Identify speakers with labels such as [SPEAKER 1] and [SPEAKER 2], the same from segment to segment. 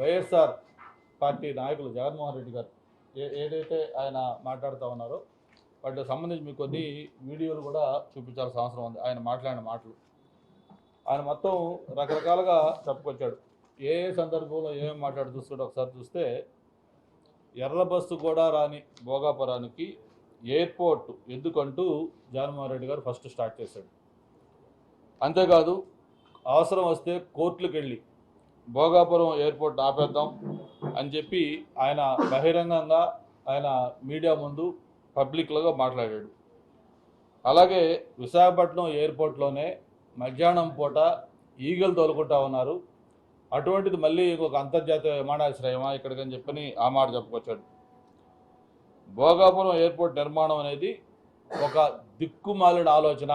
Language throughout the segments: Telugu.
[SPEAKER 1] వైఎస్ఆర్ పార్టీ నాయకులు జగన్మోహన్ రెడ్డి గారు ఏదైతే ఆయన మాట్లాడుతూ ఉన్నారో వాటికి సంబంధించి మీకు కొన్ని వీడియోలు కూడా చూపించాల్సిన అవసరం ఉంది. ఆయన మాట్లాడిన మాటలు ఆయన మొత్తం రకరకాలుగా చెప్పుకొచ్చాడు. ఏ సందర్భంలో ఏమేమి మాట్లాడి చూస్తుంటే ఒకసారి చూస్తే, ఎర్ర బస్సు కూడా రాని భోగాపురానికి ఎయిర్పోర్ట్ ఎందుకంటూ జగన్మోహన్ రెడ్డి గారు ఫస్ట్ స్టార్ట్ చేశాడు. అంతేకాదు అవసరం వస్తే కోర్టులకు వెళ్ళి భోగాపురం ఎయిర్పోర్ట్ ఆపేద్దాం అని చెప్పి ఆయన బహిరంగంగా ఆయన మీడియా ముందు పబ్లిక్లుగా మాట్లాడాడు. అలాగే విశాఖపట్నం ఎయిర్పోర్ట్లోనే మధ్యాహ్నం పూట ఈగలు తోలుకుంటా ఉన్నారు, అటువంటిది మళ్ళీ ఇంకొక అంతర్జాతీయ విమానాశ్రయమా ఇక్కడికని చెప్పని ఆ మాట చెప్పుకొచ్చాడు. భోగాపురం ఎయిర్పోర్ట్ నిర్మాణం అనేది ఒక దిక్కుమాలిన ఆలోచన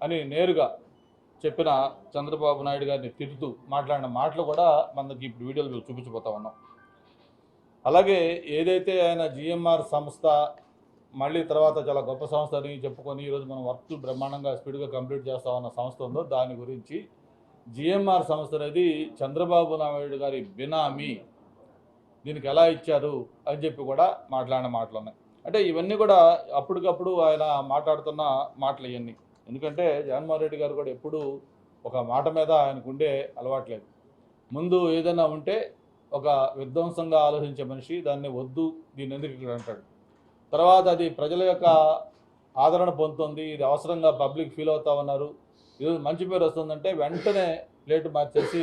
[SPEAKER 1] అని నేరుగా చెప్పిన చంద్రబాబు నాయుడు గారిని తిడుతూ మాట్లాడిన మాటలు కూడా మనకి ఇప్పుడు వీడియోలు చూపించబోతా ఉన్నాం. అలాగే ఏదైతే ఆయన జిఎంఆర్ సంస్థ మళ్ళీ తర్వాత చాలా గొప్ప సంస్థ అని చెప్పుకొని ఈరోజు మనం వర్క్ బ్రహ్మాండంగా స్పీడ్గా కంప్లీట్ చేస్తా ఉన్న సంస్థ ఉందో దాని గురించి జిఎంఆర్ సంస్థ అనేది చంద్రబాబు నాయుడు గారి బినామీ, దీనికి ఎలా ఇచ్చారు అని చెప్పి కూడా మాట్లాడిన మాటలు ఉన్నాయి. అంటే ఇవన్నీ కూడా అప్పటికప్పుడు ఆయన మాట్లాడుతున్న మాటలు ఇవన్నీ. ఎందుకంటే జగన్మోహన్ రెడ్డి గారు కూడా ఎప్పుడూ ఒక మాట మీద ఆయనకు ఉండే అలవాట్లేదు. ముందు ఏదైనా ఉంటే ఒక విధ్వంసంగా ఆలోచించే మనిషి దాన్ని వద్దు, దీన్ని ఎందుకు ఇక్కడ అంటాడు. తర్వాత అది ప్రజల యొక్క ఆదరణ పొందుతుంది, ఇది అవసరంగా పబ్లిక్ ఫీల్ అవుతా ఉన్నారు, ఈరోజు మంచి పేరు వస్తుందంటే వెంటనే ప్లేటు మార్చేసి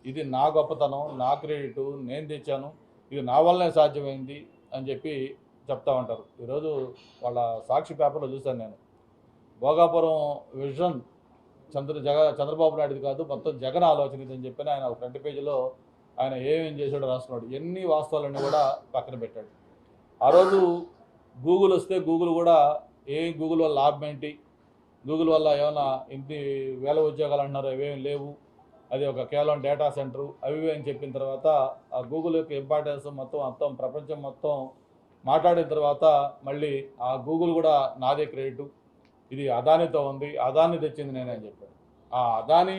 [SPEAKER 1] ఇది నా గొప్పతనం, నా క్రెడిటు, నేను తెచ్చాను, ఇది నా వల్లనే సాధ్యమైంది అని చెప్పి చెప్తా ఉంటారు. ఈరోజు వాళ్ళ సాక్షి పేపర్లో చూశాను నేను, భోగాపురం విజన్ చంద్రబాబు నాయుడుది కాదు, మొత్తం జగన్ ఆలోచన ఇదని చెప్పి ఆయన ఫ్రంట్ పేజీలో ఆయన ఏమేం చేశాడో రాస్తున్నాడు. ఎన్ని వాస్తవాలన్నీ కూడా పక్కన పెట్టాడు. ఆ రోజు గూగుల్ వస్తే గూగుల్ కూడా గూగుల్ వల్ల లాభం ఏంటి, గూగుల్ వల్ల ఏమైనా ఇంటి వేల ఉద్యోగాలు అంటున్నారు, అవేం లేవు, అది ఒక కేవలం డేటా సెంటరు అవి అని చెప్పిన తర్వాత ఆ గూగుల్ యొక్క ఇంపార్టెన్స్ మొత్తం ప్రపంచం మొత్తం మాట్లాడిన తర్వాత మళ్ళీ ఆ గూగుల్ కూడా నాదే క్రెడిట్, ఇది అదానితో ఉంది, అదాని తెచ్చింది నేనే అని చెప్పాడు. ఆ అదాని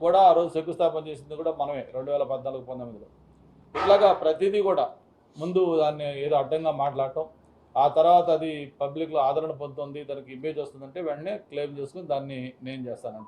[SPEAKER 1] కూడా ఆ రోజు శంకుస్థాపన చేసింది కూడా మనమే 2014-19లో. ఇట్లాగా ప్రతిదీ కూడా ముందు దాన్ని ఏదో అడ్డంగా మాట్లాడటం, ఆ తర్వాత అది పబ్లిక్లో ఆదరణ పొందుతుంది, దానికి ఇమేజ్ వస్తుందంటే వెంటనే క్లెయిమ్ చేసుకుని దాన్ని నేను చేస్తానంటాం.